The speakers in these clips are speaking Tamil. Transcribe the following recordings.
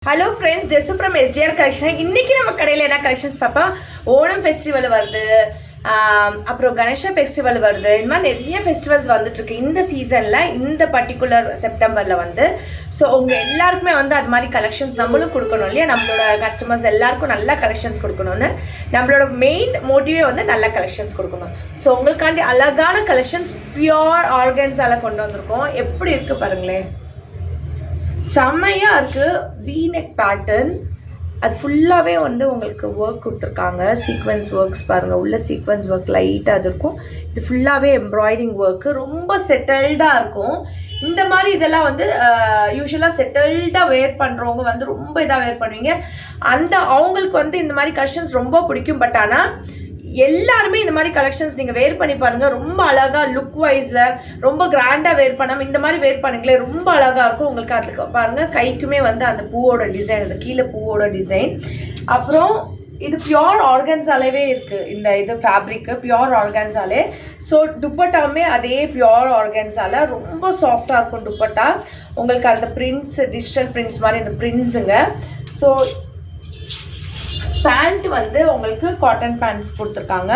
ஹலோ ஃப்ரெண்ட்ஸ், டெஸ்ஸு ஃப்ரம் SJR கலெக்ஷன். இன்றைக்கி நம்ம கடையில் என்ன கலெக்ஷன்ஸ் பார்ப்போம். ஓணம் ஃபெஸ்டிவல் வருது, அப்புறம் கணேஷா ஃபெஸ்டிவல் வருது. இந்த மாதிரி நிறைய ஃபெஸ்டிவல்ஸ் வந்துட்டுருக்கு இந்த சீசனில், இந்த பர்டிகுலர் செப்டம்பரில் வந்து. ஸோ உங்கள் எல்லாருக்குமே வந்து அது மாதிரி கலெக்ஷன்ஸ் நம்மளும் கொடுக்கணும் இல்லையா, நம்மளோட கஸ்டமர்ஸ் எல்லாருக்கும் நல்ல கலெக்ஷன்ஸ் கொடுக்கணும்னு நம்மளோட மெயின் மோட்டிவே வந்து நல்ல கலெக்ஷன்ஸ் கொடுக்கணும். ஸோ உங்களுக்காண்டி அழகான கலெக்ஷன்ஸ் பியோர் ஆர்கன்ஸால் கொண்டு வந்திருக்கோம். எப்படி இருக்குது பாருங்களேன், செம்மையாக இருக்குது. வீநெக் பேட்டர்ன், அது ஃபுல்லாகவே வந்து உங்களுக்கு ஒர்க் கொடுத்துருக்காங்க. சீக்வன்ஸ் ஒர்க்ஸ் பாருங்கள், உள்ள சீக்வன்ஸ் ஒர்க் லைட்டாக அது இருக்கும். இது ஃபுல்லாகவே எம்ப்ராய்டிங் ஒர்க்கு, ரொம்ப செட்டில்டாக இருக்கும். இந்த மாதிரி இதெல்லாம் வந்து யூஸ்வலாக செட்டில்டாக வேர் பண்ணுறவங்க வந்து ரொம்ப இதாக வேர் பண்ணுவீங்க. அவங்களுக்கு வந்து இந்த மாதிரி கலெக்ஷன்ஸ் ரொம்ப பிடிக்கும். பட் ஆனால் எல்லாருமே இந்த மாதிரி கலெக்ஷன்ஸ் நீங்கள் வேர் பண்ணி பாருங்கள். ரொம்ப அழகாக லுக் வைஸில் ரொம்ப கிராண்டாக வேர் பண்ணாமல் இந்த மாதிரி வேர் பண்ணுங்களேன், ரொம்ப அழகாக இருக்கும். உங்களுக்கு அதுக்கு பாருங்கள், கைக்குமே வந்து அந்த பூவோட டிசைன், அந்த கீழே பூவோட டிசைன். அப்புறம் இது பியோர் ஆர்கன்ஸாலேவே இருக்குது. இது ஃபேப்ரிக்கு பியோர் ஆர்கன்ஸாலே. ஸோ துப்பட்டாவுமே அதே பியோர் ஆர்கன்ஸால ரொம்ப சாஃப்டாக இருக்கும் துப்பட்டா. உங்களுக்கு அந்த பிரிண்ட்ஸ், டிஜிட்டல் பிரிண்ட்ஸ் மாதிரி இந்த பிரிண்ட்ஸுங்க. ஸோ பேண்ட் வந்து உங்களுக்கு காட்டன் பேண்ட்ஸ் கொடுத்துருக்காங்க,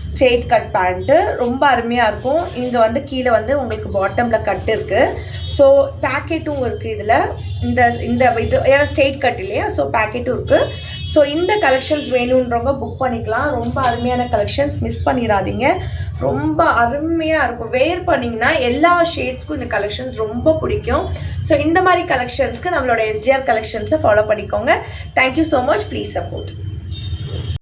ஸ்ட்ரெயிட் கட் பேண்ட்டு, ரொம்ப அருமையாக இருக்கும். இங்கே வந்து கீழே வந்து உங்களுக்கு பாட்டமில் கட் இருக்குது. ஸோ பேக்கெட்டும் இருக்குது இதில். இந்த இது ஏன்னா ஸ்ட்ரெயிட் கட் இல்லையா, ஸோ பேக்கெட்டும் இருக்குது. ஸோ இந்த கலெக்ஷன்ஸ் வேணுன்றவங்க புக் பண்ணிக்கலாம். ரொம்ப அருமையான கலெக்ஷன்ஸ், மிஸ் பண்ணிடாதீங்க. ரொம்ப அருமையாக இருக்கும். வேர் பண்ணிங்கன்னா எல்லா ஷேட்ஸ்க்கும் இந்த கலெக்ஷன்ஸ் ரொம்ப பிடிக்கும். ஸோ இந்த மாதிரி கலெக்ஷன்ஸ்க்கு நம்மளோட SJR கலெக்ஷன்ஸை ஃபாலோ பண்ணிக்கோங்க. Thank you so much, please support.